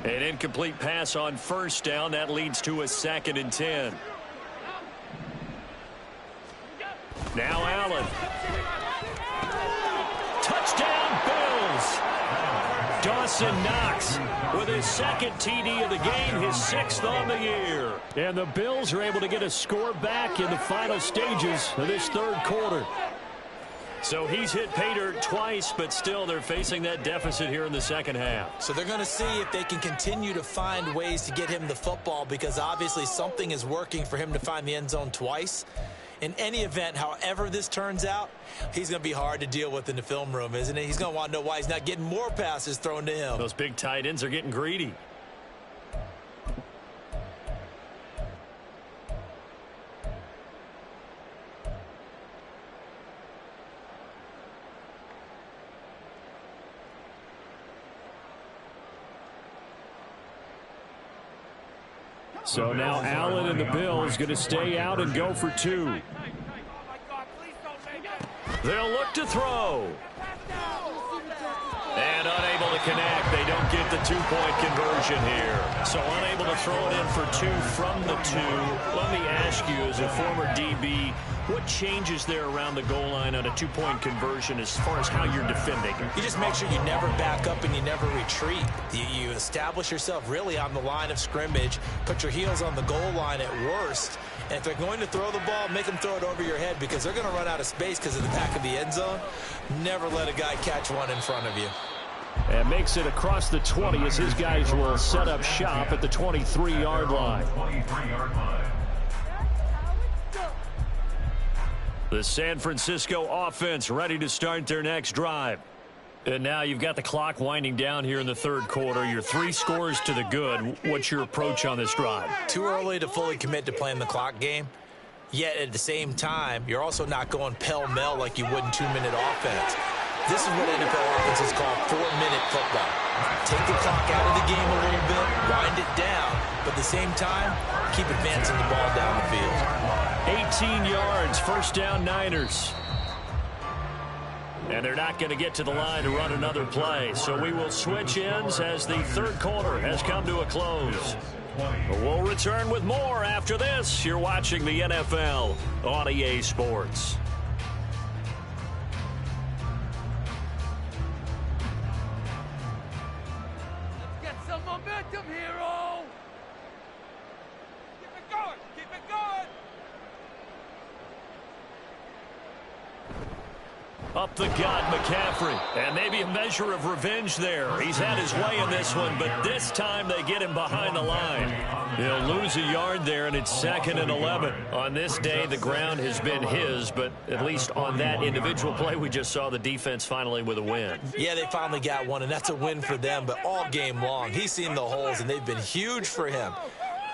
Speaker 2: An incomplete pass on first down. That leads to a 2nd and 10. Now Allen. Touchdown, Bills. Dawson Knox with his 2nd TD of the game, his 6th on the year. And the Bills are able to get a score back in the final stages of this 3rd quarter. So he's hit pay dirt twice, but still they're facing that deficit here in the 2nd half.
Speaker 3: So they're going to see if they can continue to find ways to get him the football because obviously something is working for him to find the end zone twice. In any event, however this turns out, he's going to be hard to deal with in the film room, isn't he? He's going to want to know why he's not getting more passes thrown to him.
Speaker 2: Those big tight ends are getting greedy. So now Allen and the Bills going to stay out and go for 2. They'll look to throw. And unable to connect. They don't get the 2-point conversion here. So unable to throw it in for 2 from the 2. Let me ask you, as a former DB, what changes there around the goal line on a 2-point conversion as far as how you're defending?
Speaker 3: You just make sure you never back up and you never retreat. You establish yourself really on the line of scrimmage, put your heels on the goal line at worst, and if they're going to throw the ball, make them throw it over your head because they're going to run out of space because of the back of the end zone. Never let a guy catch one in front of you.
Speaker 2: And makes it across the 20 as his guys will set up shop at the 23-yard line.
Speaker 5: 23-yard line.
Speaker 2: The San Francisco offense ready to start their next drive. And now you've got the clock winding down here in the third quarter. You're 3 scores to the good. What's your approach on this drive?
Speaker 3: Too early to fully commit to playing the clock game. Yet at the same time, you're also not going pell-mell like you would in 2-minute offense. This is what NFL offenses call 4-minute football. Take the clock out of the game a little bit, wind it down, but at the same time, keep advancing the ball down the field.
Speaker 2: 18 yards, first down Niners. And they're not going to get to the line to run another play. So we will switch ends as the third quarter has come to a close. We'll return with more after this. You're watching the NFL on EA Sports.
Speaker 4: Let's get some momentum, hero! Keep it going! Keep it going!
Speaker 2: Up the gut, McCaffrey. And maybe a measure of revenge there. He's had his way in this one, but this time they get him behind the line. He'll lose a yard there, and it's 2nd and 11. On this day, the ground has been his, but at least on that individual play, we just saw the defense finally with a win.
Speaker 3: Yeah, they finally got one, and that's a win for them, but all game long, he's seen the holes, and they've been huge for him.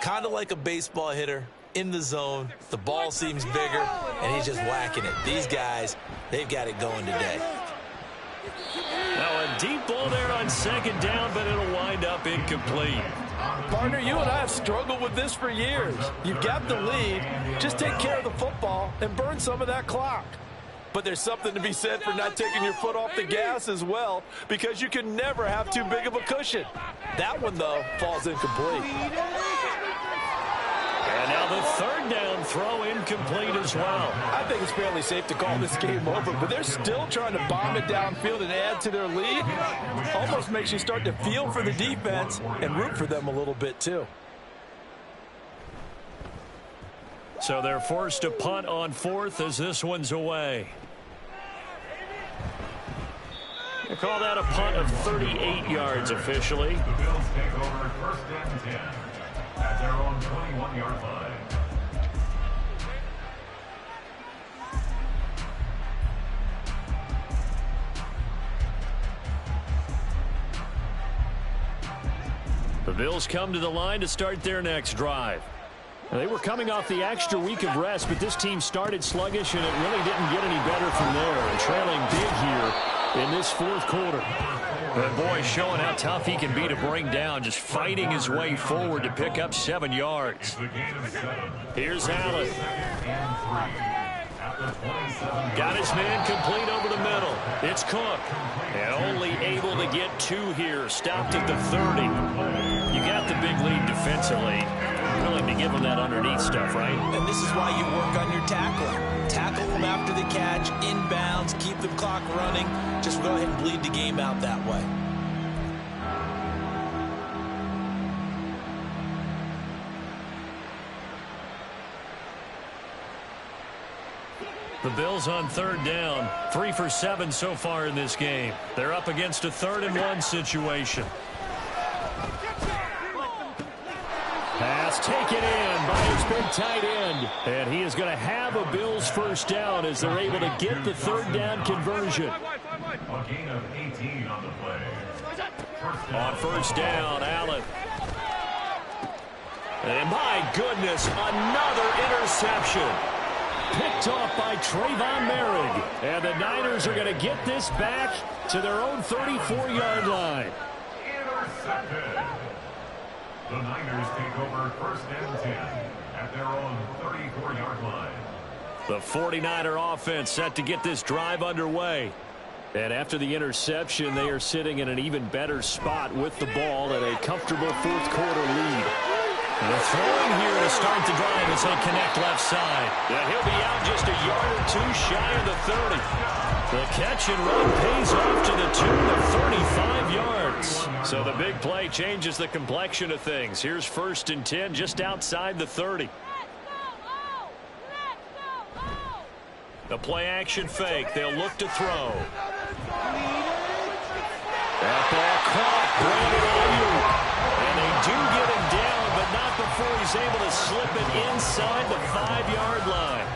Speaker 3: Kind of like a baseball hitter. In the zone, the ball seems bigger, and he's just whacking it. These guys, they've got it going today.
Speaker 2: Now a deep ball there on 2nd down, but it'll wind up incomplete.
Speaker 3: Partner, you and I have struggled with this for years. You've got the lead. Just take care of the football and burn some of that clock. But there's something to be said for not taking your foot off the gas as well, because you can never have too big of a cushion. That one, though, falls incomplete.
Speaker 2: And now the 3rd down throw incomplete as well.
Speaker 3: I think it's fairly safe to call this game over, but they're still trying to bomb it downfield and add to their lead. Almost makes you start to feel for the defense and root for them a little bit, too.
Speaker 2: So they're forced to punt on 4th as this one's away. They call that a punt of 38 yards officially.
Speaker 5: The Bills take over 1st and 10 at their own 21-yard line.
Speaker 2: The Bills come to the line to start their next drive. They were coming off the extra week of rest, but this team started sluggish, and it really didn't get any better from there. And trailing big here in this 4th quarter. And boy, showing how tough he can be to bring down, just fighting his way forward to pick up 7 yards. Here's Allen. Got his man complete over the middle. It's Cook. And only able to get 2 here. Stopped at the 30. You got the big lead defensively. Willing to give him that underneath stuff, right?
Speaker 3: And this is why you work on your tackling. Tackle them after the catch, inbounds, keep the clock running. Just go ahead and bleed the game out that way.
Speaker 2: The Bills on 3rd down. 3 for 7 so far in this game. They're up against a 3rd and 1 situation. Pass taken in by his big tight end. And he is going to have a Bills first down as they're able to get the 3rd down conversion.
Speaker 5: A gain of 18 on the play.
Speaker 2: On 1st down, Allen. And my goodness, another interception. Picked off by Trayvon Merrick. And the Niners are going to get this back to their own 34-yard line.
Speaker 5: Intercepted. The Niners take over 1st and 10 at their own 34-yard line.
Speaker 2: The 49er offense set to get this drive underway. And after the interception, they are sitting in an even better spot with the ball and a comfortable 4th quarter lead. The throwing here to start the drive as they connect left side. And he'll be out just a yard or 2 shy of the 30. The catch and run pays off to the tune of 35 yards. So the big play changes the complexion of things. Here's 1st and 10 just outside the 30. The play action fake. They'll look to throw. That ball caught. Brandon Ayuk. And they do get him down, but not before he's able to slip it inside the 5-yard line.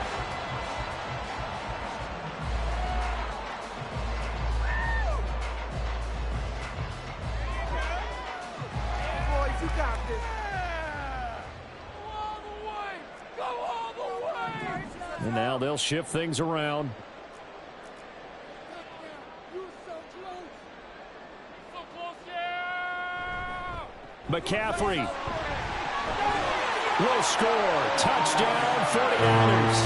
Speaker 2: Now they'll shift things around. McCaffrey will score. Touchdown, 49ers.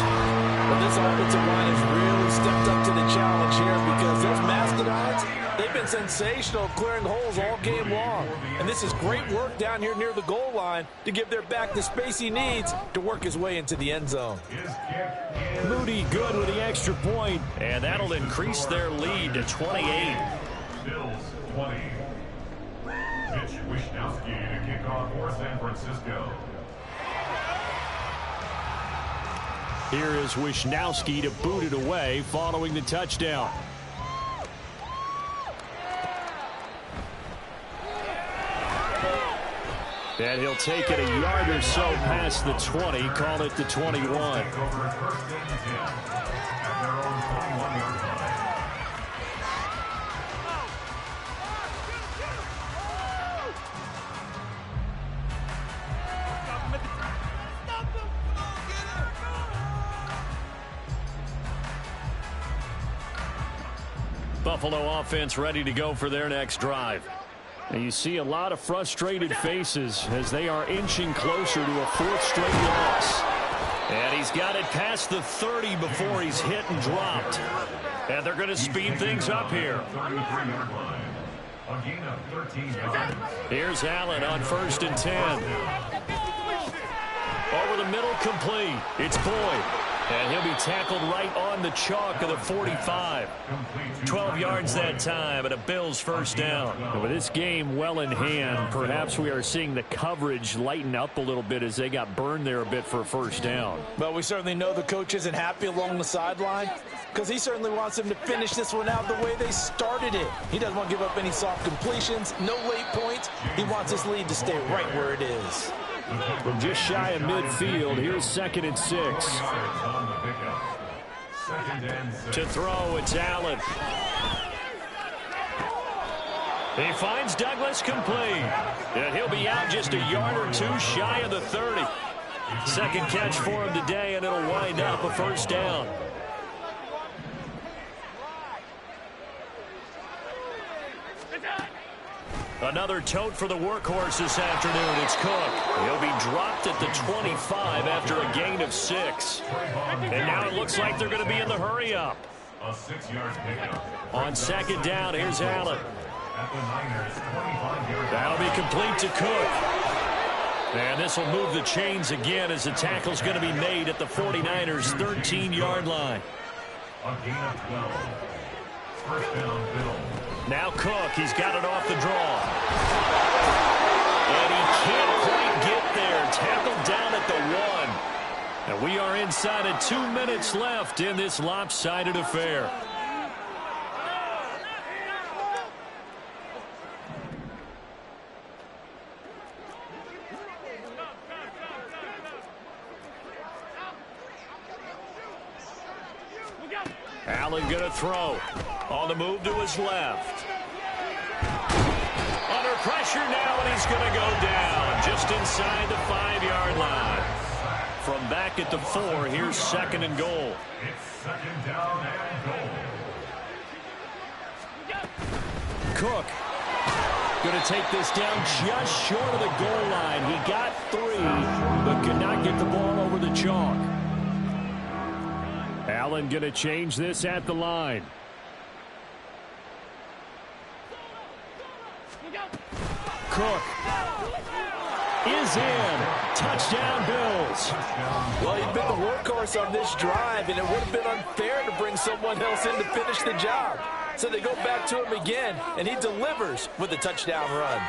Speaker 3: Well, this offensive line has really stepped up to the challenge here because those Mastodons, they've been sensational clearing holes all game long. And this is great work down here near the goal line to give their back the space he needs to work his way into the end zone.
Speaker 2: Moody good with the extra point, and that'll increase their lead to 28.
Speaker 5: Bills 20. Mitch Wishnowsky to kick off for San Francisco.
Speaker 2: Here is Wishnowsky to boot it away following the touchdown. And he'll take it a yard or so past the 20, call it the 21. Buffalo offense ready to go for their next drive. And you see a lot of frustrated faces as they are inching closer to a fourth straight loss. And he's got it past the 30 before he's hit and dropped. And they're going to speed things up here. Here's Allen on 1st and 10. Over the middle, complete. It's Boyd. And he'll be tackled right on the chalk of the 45. 12 yards that time, and a Bills first down. And with this game well in hand, perhaps we are seeing the coverage lighten up a little bit as they got burned there a bit for a first down.
Speaker 3: But we certainly know the coach isn't happy along the sideline because he certainly wants them to finish this one out the way they started it. He doesn't want to give up any soft completions, no late points. He wants his lead to stay right where it is.
Speaker 2: From just shy of midfield, here's 2nd and 6. To throw, it's Allen. He finds Douglas complete. And he'll be out just a yard or two shy of the 30. Second catch for him today, and it'll wind up a first down. Another tote for the workhorse this afternoon. It's Cook. He'll be dropped at the 25 after a gain of 6. And now it looks like they're going to be in the hurry-up.
Speaker 5: A 6-yard pickup.
Speaker 2: On 2nd down, here's Allen. That'll be complete to Cook. And this will move the chains again as the tackle's going to be made at the 49ers' 13-yard line.
Speaker 5: A gain of 12. First down, Bills.
Speaker 2: Now Cook, he's got it off the draw. And he can't quite get there. Tackled down at the 1. And we are inside of 2 minutes left in this lopsided affair. Allen going to throw. On the move to his left. Under pressure now, and he's going to go down just inside the 5-yard line. From back at the 4, here's 2nd and goal.
Speaker 5: It's 2nd down and goal.
Speaker 2: Cook going to take this down just short of the goal line. He got 3, but could not get the ball over the chalk. Allen going to change this at the line. Cook is in. Touchdown, Bills.
Speaker 3: Well, he'd been the workhorse on this drive, and it would have been unfair to bring someone else in to finish the job. So they go back to him again, and he delivers with a touchdown run.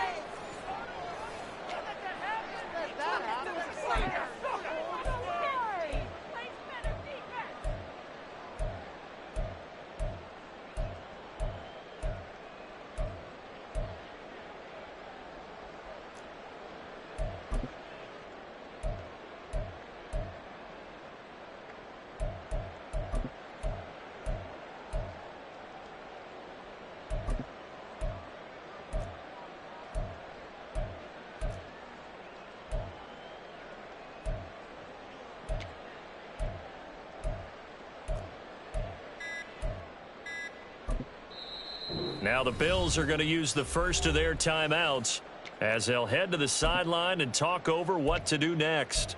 Speaker 2: Now the Bills are going to use the first of their timeouts as they'll head to the sideline and talk over what to do next.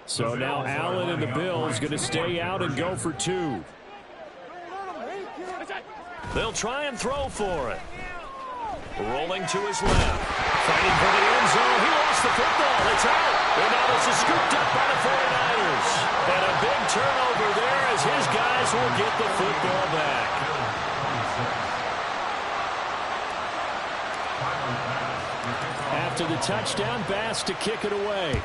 Speaker 6: So now Allen and the Bills going to stay out and go for 2.
Speaker 2: They'll try and throw for it. Rolling to his left. Fighting for the end zone. He lost the football. It's out. And now this is scooped up by the 49ers. And a big turnover there as his guys will get the football back. After the touchdown, Bass to kick it away.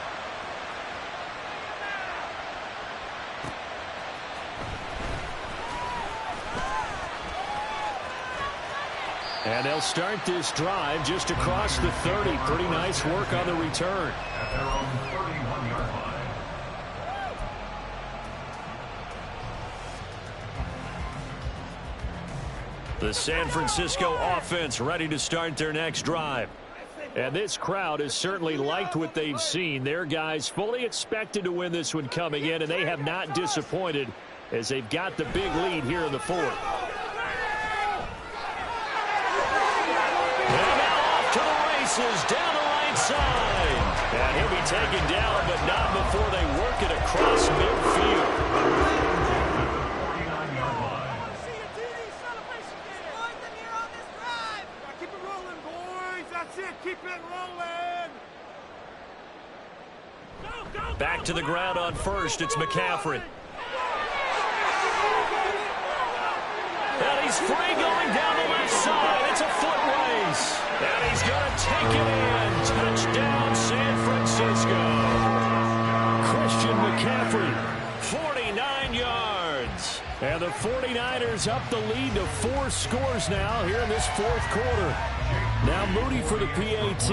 Speaker 2: And they'll start this drive just across the 30. Pretty nice work on the return.
Speaker 5: At their own 31-yard line.
Speaker 2: The San Francisco offense ready to start their next drive. And this crowd has certainly liked what they've seen. Their guys fully expected to win this one coming in, and they have not disappointed as they've got the big lead here in the fourth. Down the right side. And he'll be taken down, but not before they work it across midfield.
Speaker 5: 49-yard line.
Speaker 4: Keep it rolling, boys. That's it. Keep it rolling.
Speaker 2: Back to the ground on first. It's McCaffrey. And he's free going down the left side. It's a foot race. And he's going to take it in. Touchdown, San Francisco. Christian McCaffrey, 49 yards. And the 49ers up the lead to 4 scores now here in this fourth quarter. Now Moody for the PAT.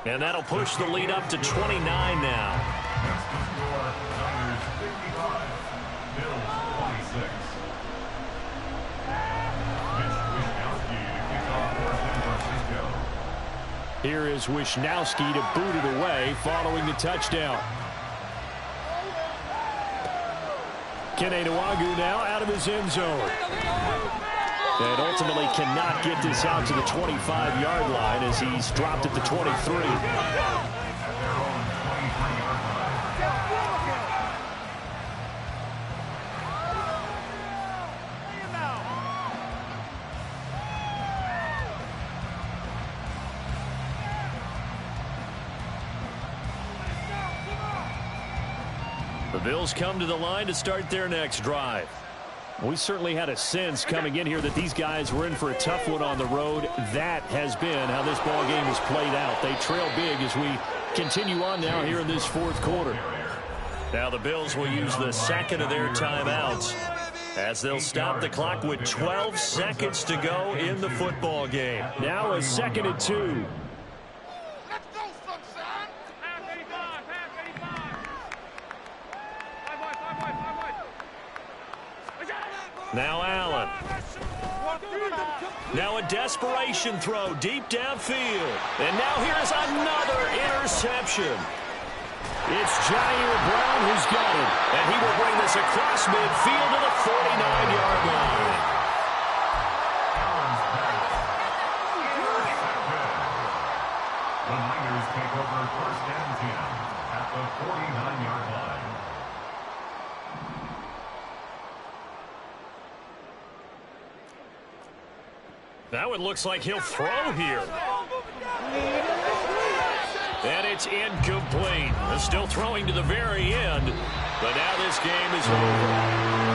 Speaker 2: And that'll push the lead up to 29 now.
Speaker 5: That's the score. Niners 55. Bills 26. Mitch Wishnowsky to kick off for San Francisco.
Speaker 2: Here is Wishnowsky to boot it away following the touchdown. Kene Nwangwu now out of his end zone. And ultimately cannot get this out to the 25-yard line as he's dropped at the 23. The Bills come to the line to start their next drive. We certainly had a sense coming in here that these guys were in for a tough one on the road. That has been how this ball game has played out. They trail big as we continue on now here in this fourth quarter. Now the Bills will use the second of their timeouts as they'll stop the clock with 12 seconds to go in the football game. Now a 2nd and 2.
Speaker 4: Let's go, sunshine. Pass 85. Pass 85.
Speaker 2: Now Allen. Now a desperation throw deep downfield. And now here's another interception. It's Jair Brown who's got it. And he will bring this across midfield to the 49-yard line.
Speaker 5: The Niners take over 1st and 10 at the 49-yard line.
Speaker 2: Now it looks like he'll throw here. And it's incomplete. They're still throwing to the very end. But now this game is over.